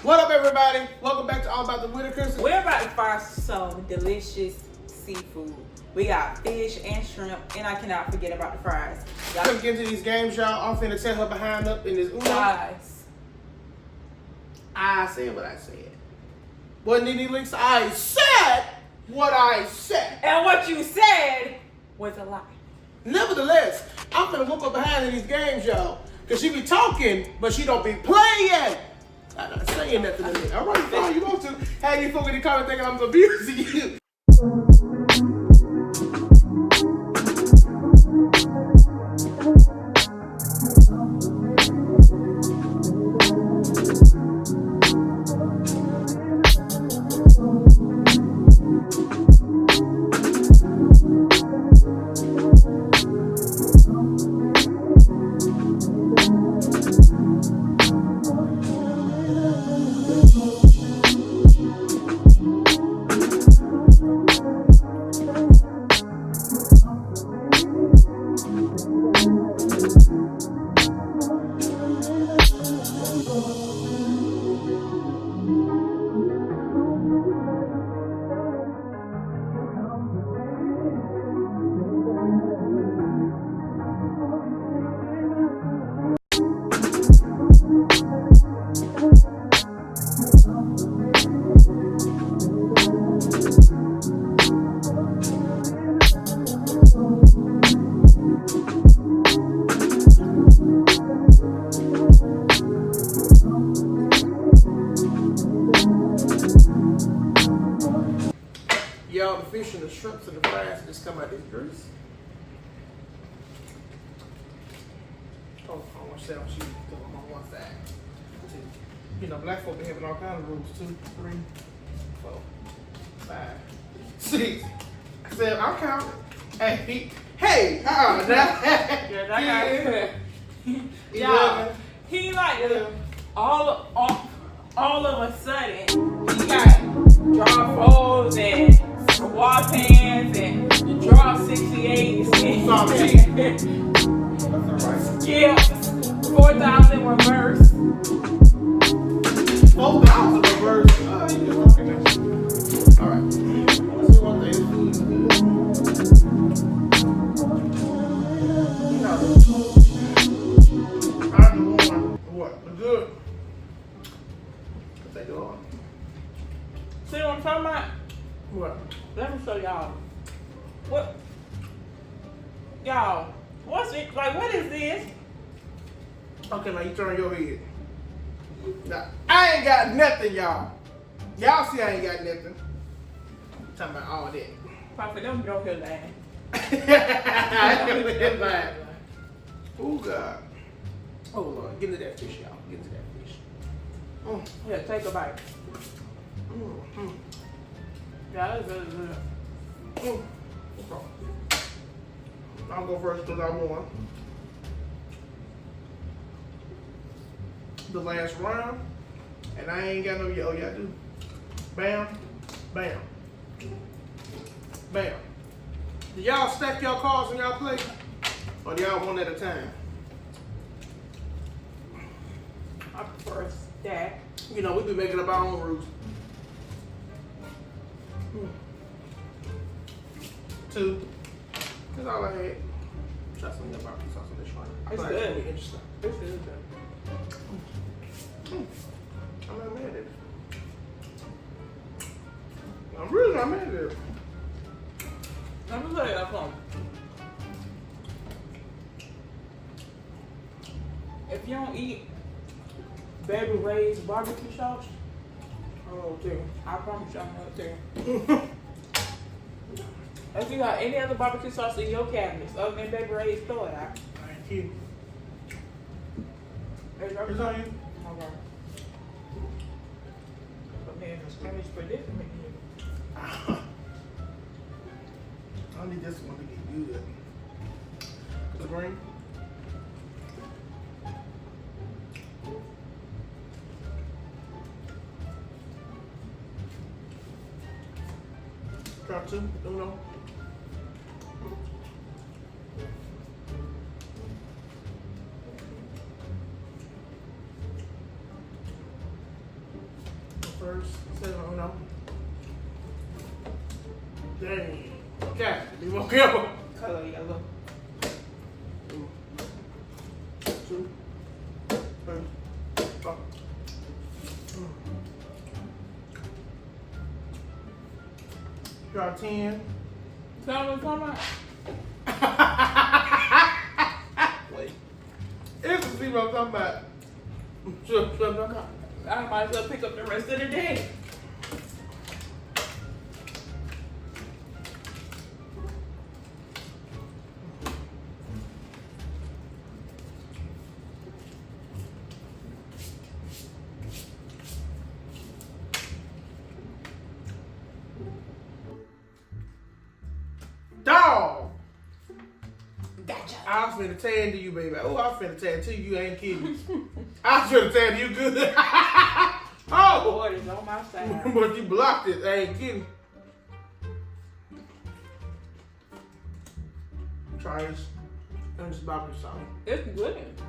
What up, everybody? Welcome back to All About the Whitakers. We're about to fry some delicious seafood. We got fish and shrimp, and I cannot forget about the fries. Y'all come get into these games, y'all. I'm finna set her behind up in this UNO. Guys. I said what I said. Wasn't any links? I said what I said. And what you said was a lie. Nevertheless, I'm finna whoop her behind in these games, y'all. Cause she be talking, but she don't be playing. I'm not saying nothing to me. All right, fine, you want to. Hey, you folk in the comment thinking I'm abusing you. Y'all, the fish and the shrimps and the fries just come out this grease. Oh, I want to say on sheet because I'm on one side. You know, black folk be having all kinds of rules. 2, 3, 4, 5, 6. I said, I'm counting. Hey, Yeah, that guy. Y'all, he like all of a sudden, he got draw folds and squat pants and the draw 68 and skills, 4,000 reverse. 4,000 reverse. You just talking that. All right. Let's see one thing. Food is good. I'm the one. What? Good. Take it on. See what I'm talking about? What? Let me show y'all. What? Y'all, what's it? Like, what is this? Okay, now you turn your head. Now, I ain't got nothing, y'all. Y'all see I ain't got nothing. I'm talking about all that. Papa, don't get over here laughing. Oh, God. Oh, Lord. Get into that fish, y'all. Get into that fish. Mm. Yeah, take a bite. Mm. Yeah, that's really good. Mm. Okay. I'll go first because I won the last round, and I ain't got no. Oh, yeah, I do. Bam, bam, bam. Do y'all stack y'all cards when y'all play, or do y'all one at a time? I prefer a stack. You know, we be making up our own rules. 2. That's all I had. Try some of that barbecue sauce on this one. It's I good. It's really interesting. This is good. I'm not mad at it. I'm really not mad at it. Let me tell you something. If you don't eat Baby Ray's barbecue sauce, I promise you I'm gonna tell you. If you got any other barbecue sauce in your cabinets other than Baby Ray's, throw it out. Thank you. It's It's on you. Okay. But man, let me spread this and make it. I need this one to get good. The green. Drop 2, UNO. first. So, you know. Dang. Okay, be more careful. Color yellow. 2, 3, 4. Draw 10. Tell me what I'm talking about. Wait. It's the see what I'm talking about. Sure. I might as well pick up the rest of the day. Dog! Gotcha. I was finna tan to you, baby. Oh, I was finna tan to you. You ain't kidding. I was finna tan to you good. Oh! Boy, it's on my side. But you blocked it. I ain't kidding. Try this. And just barbecue sauce. It's good. It's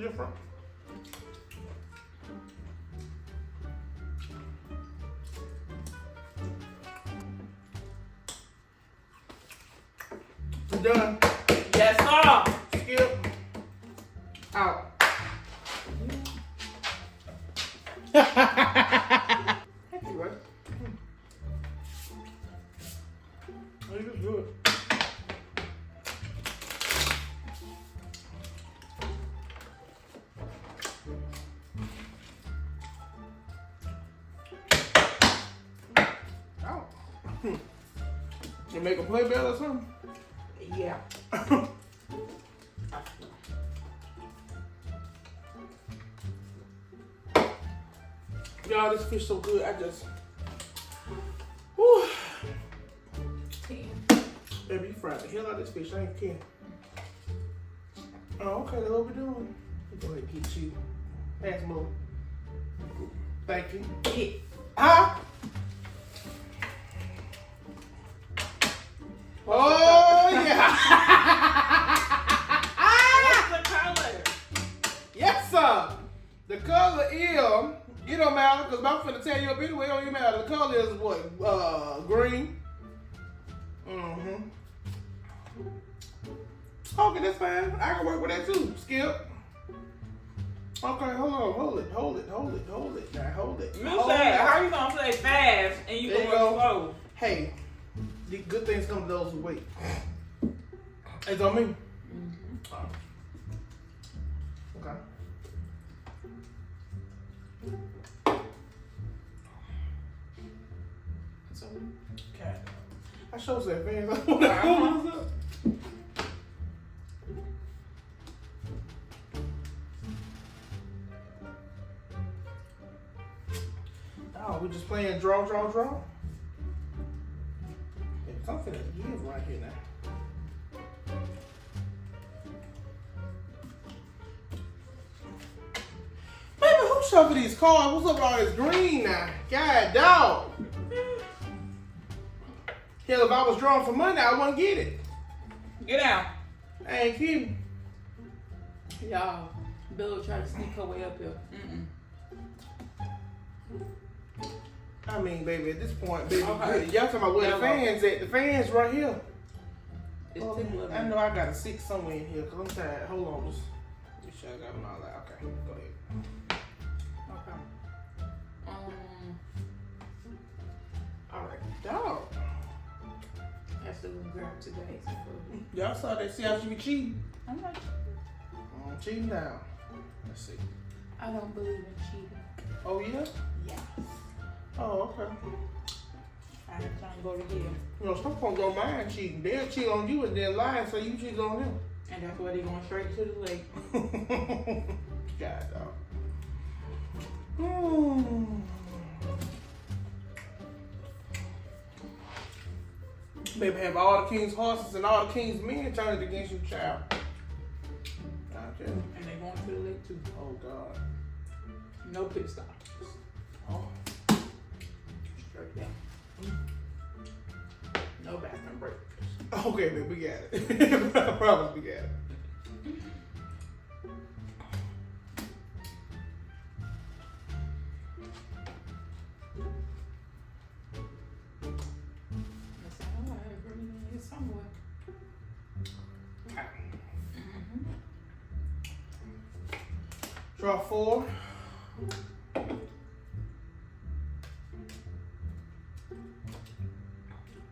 different. We're done. Yes, sir. Skip. Out. Thank you, right? Oh, you good. Oh. You make a play bell or something? Yeah. Y'all, this fish so good. I just, whew. Baby, you fried the hell out of this fish. I ain't kidding. Oh, okay, that's what we're doing. Go ahead and get you. Pass more. Thank you. Yeah. Huh? Oh, yeah. What's the color? Yes, sir. The color is, it don't matter, because I'm finna tell you up anyway, it don't even matter. The color is what? Green. Mm-hmm. Okay, that's fine. I can work with that too. Skip. Okay, hold on. Hold it. Now, hold it. You said, how you gonna play fast and you There you going go. slow? Hey, the good things come to those who wait. It's on me. Mm-hmm. Oh. Okay. Okay. I sure said fans. I want to Oh, we just playing draw. There's something to give right here now. Baby, who shuffled these cards? What's up with all this green now? God, dog. Hell, if I was drawing for money, I wouldn't get it. Get out. I ain't kidding. Y'all, Bill tried to sneak her way up here. I mean, baby, at this point, baby, Okay. y'all talking about where the fans at? The fans right here. It's Oh, tickling me. I know I got a 6 somewhere in here, because I'm tired. Hold on, just make sure I got them all out. Okay, go ahead. Okay. All right, dog. Have to grab today's food. Y'all saw that? See how she be cheating? I'm not. Cheating down. Let's see. I don't believe in cheating. Oh, yeah? Yes. Oh, okay. I ain't trying to go to jail. You know, some folks don't mind cheating. They'll cheat on you and then lie and say you cheated on them. And that's why they going straight to the lake. God, dog. Maybe have all the king's horses and all the king's men turned against you, child. Okay. And they going to the lake too. Oh, God. No pit stops. Oh. Straight down. No bathroom break. Okay, baby, we got it. I promise we got it. Draw 4.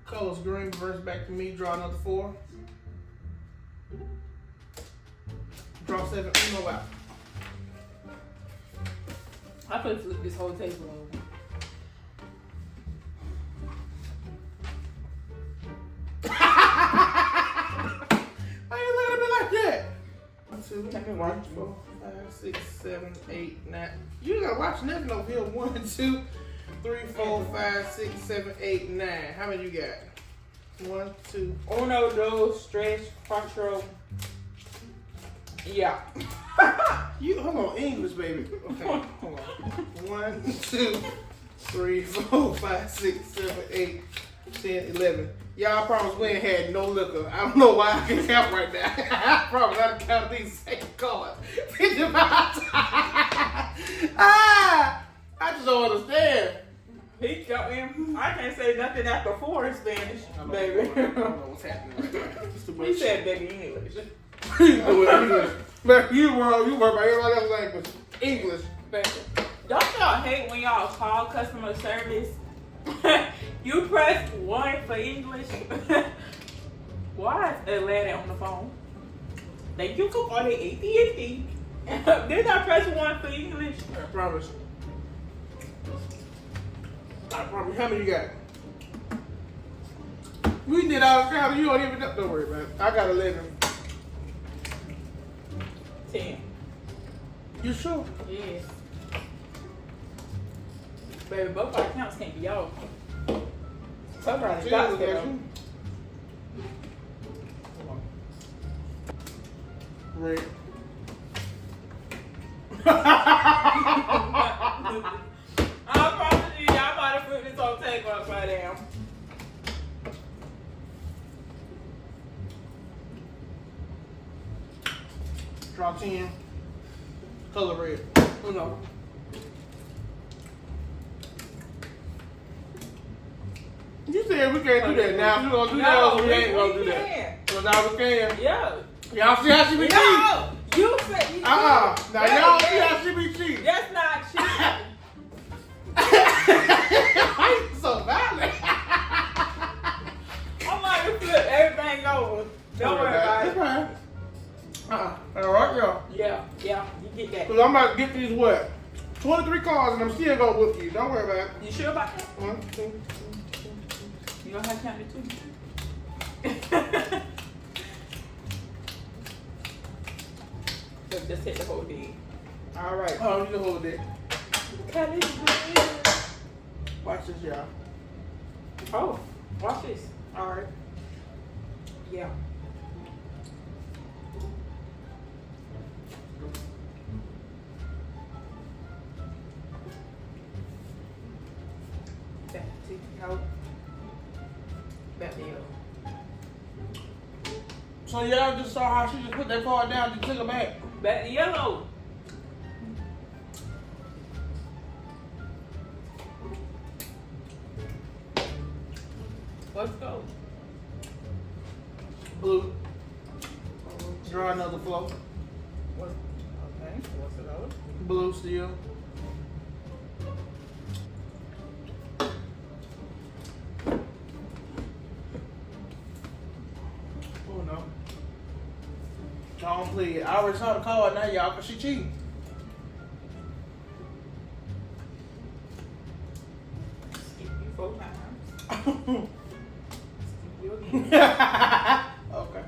Colors green, reverse back to me. Draw another 4. Draw 7. UNO out. I could flip this whole table over. Why you looking at me like that? 1, 2, Let me watch 4, 5, 6, 7, 8, 9. You gotta watch nothing over here. 1, 2, 3, 4, 5, 6, 7, 8, 9. How many you got? 1, 2. Uno, dos, tres, cuatro. Yeah. You hold on, English, baby. Okay, hold on. 1, 2, 3, 4, 5, 6, 7, 8, 10, 11. Y'all promise we ain't had no liquor. I don't know why I can count right now. I promise I can count these same cards 55 times. I just don't understand. He got him. I can't say nothing after 4 in Spanish, baby. I don't know what's happening right now. It's too much He said baby in English. English. Man, you worry about everybody else's language. English. Baby. Don't y'all hate when y'all call customer service? You press 1 for English. Why is Atlanta on the phone? Thank you for calling AT&T. Did I press 1 for English? I promise. I promise. How many you got? We did all the count. You don't even know. Don't worry about it. I got 11. 10. You sure? Yes. Baby, both our accounts can't be off. Somebody's got to get them. Red. I promise you, y'all about to put this whole table upside down. Draw 10. Color red. UNO. You said we can't do that now. You gonna do that? We ain't gonna do that. So now we can. Yeah. Y'all see how she be cheating? No, you said you Now y'all see yeah. how she be cheating. That's not cheating. Why you so violent? I'm like to flip everything over. Don't worry about It's it. fine. All right, y'all. Yeah, you get that. Cause I'm about to get these what? 23 cards and I'm still gonna whoop you. Don't worry about it. You sure about that? 1, 2. You know how to count it too. So just hit the whole thing. All right. Oh, you can hold it. Cut it good. Watch this, y'all. Oh, watch this. All right. Yeah. Back to no. Back to you. So y'all just saw how she just put that card down and took it back. Back to yellow. Let's go. Blue. Draw another flow. What? Okay. What's it over? Blue still. Oh no. Don't play it. I already saw the card now, y'all, because she cheating. Skip you 4 times. Skip you again. Okay.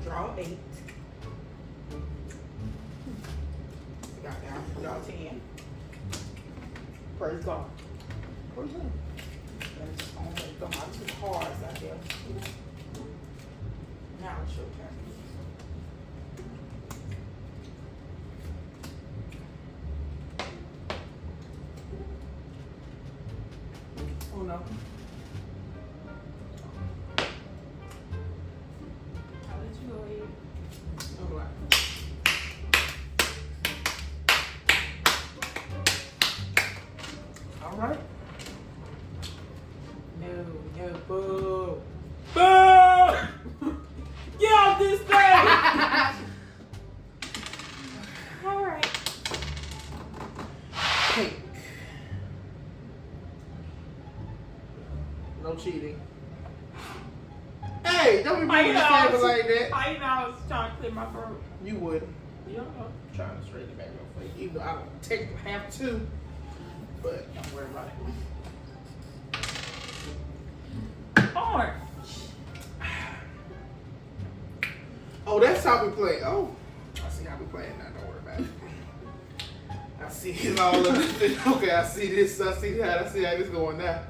Draw 8. Got down. Draw 10. Praise God. What's that? That's only go my 2 cards out there. Now it's your turn. Oh no. I'll let you go ahead. All right. All right. No, boo. Hey, don't be moving the table like that. How you know I was trying to clear my throat? You wouldn't. You don't know. I'm trying to straighten it back up for you. Even though I don't technically have to. But don't worry about it. Orange. Oh, that's how we play. Oh, I see how we play now. Don't worry about it. I see it all of this. Okay, I see this. I see how this going now.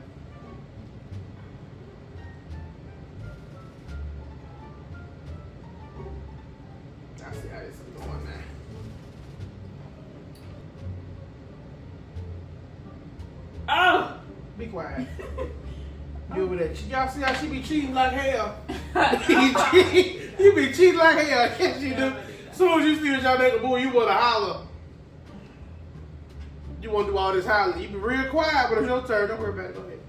I see how this is going now. Oh! Be quiet. You over there. Y'all see how she be cheating like hell? You be cheating like hell. Can't you do? As soon as you see that y'all make a move, you want to holler. You want to do all this hollering. You be real quiet, but it's your turn. Don't worry about it. Go ahead.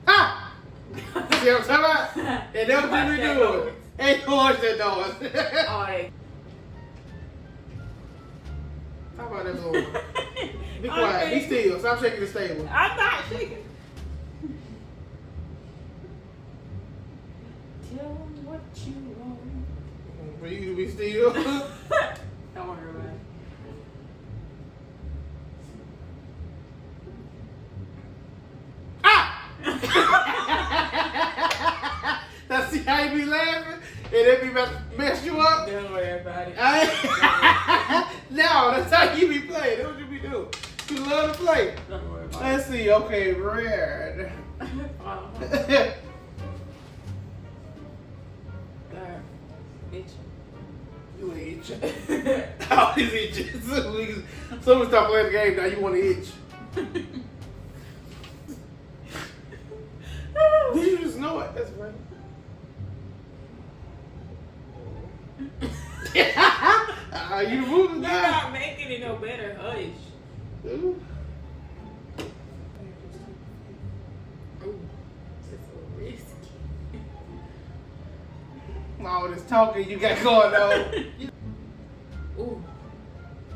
Ah! See what I'm talking about? And that's what we doing. Ain't watch that noise. Alright. How about that little one? Be quiet. Be still. Stop shaking the table. I'm not shaking. Tell them what you want. For you to be still. Don't worry about it. Ah! Now see how you be laughing? And they be about to mess you up? Don't worry about it. No, that's how you be playing. That's what you be doing. You love to play. Don't worry about Let's see. Okay, red. it. There. Bitch. You an itch. How is itch? Someone stop playing the game now. You want to itch. Did you just know it? That's right. You moving You're now. not making it no better. Hush. Ooh. Ooh. It's so risky. All this talking you got going on. Ooh.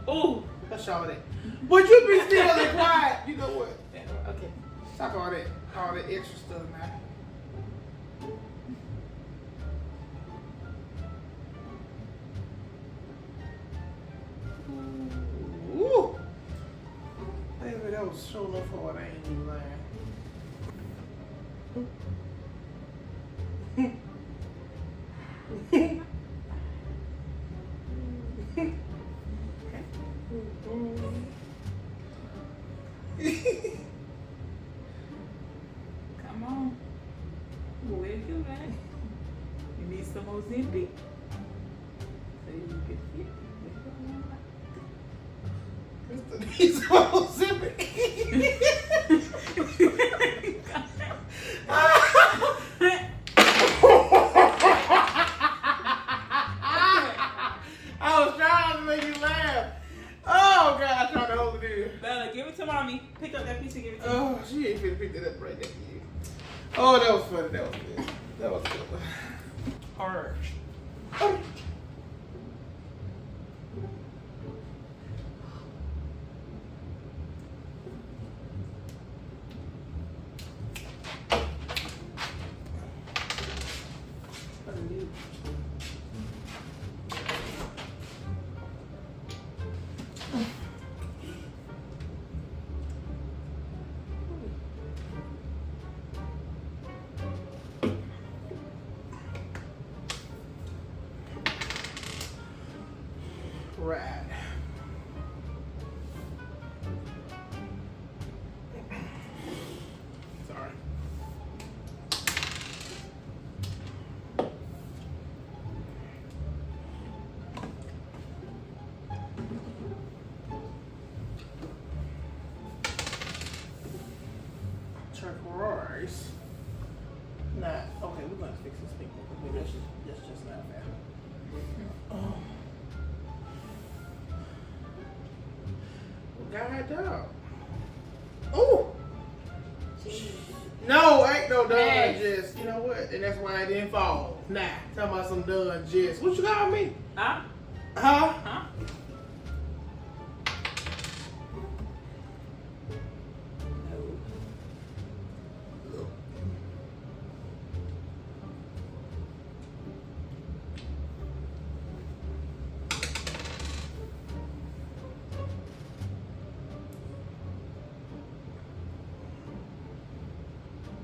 Ooh. Let's show that. Would you be still and quiet? You know what? Okay. Stop all that extra stuff now. Ooh. Baby, that was so enough hard. I ain't even lying. Come on. Where'd you at? You need some more zippy. So you can fit. He's so zippy. I was trying to make you laugh. Oh God, I tried to hold it in. Bella, give it to mommy. Pick up that piece and give it to me. Oh, she ain't finna pick that up right there for you. Oh, that was funny. That was good. That was good. Orange. Right. Sorry. Turquoise. Nah, okay, we're gonna fix this thing. Maybe that's just not bad. Oh. God dog. Oh! No, ain't no done Hey. just. You know what? And that's why it didn't fall. Nah, talking about some done just. What you got on me? Huh? Huh? Huh?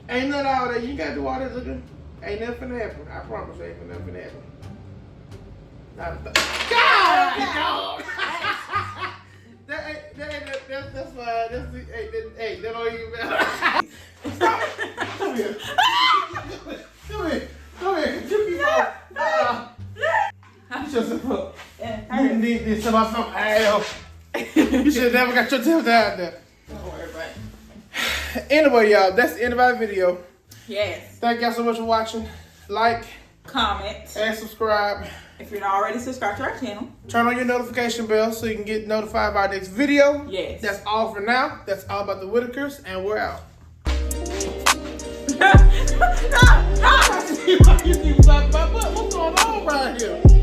Ain't nothing all that. You ain't got to do all that looking. Ain't nothing finna happen. I promise you ain't nothing finna happen. God! That's fine. Hey, that don't even matter. Come here. Come here. You keep on. You should have you need this about some hell. You should have never got your tail down there. Don't worry about it. Anyway, y'all, that's the end of our video. Yes. Thank y'all so much for watching. Like, comment, and subscribe. If you're not already subscribed to our channel. Turn on your notification bell so you can get notified of our next video. Yes. That's all for now. That's all about the Whitakers, and we're out. What's going on right here?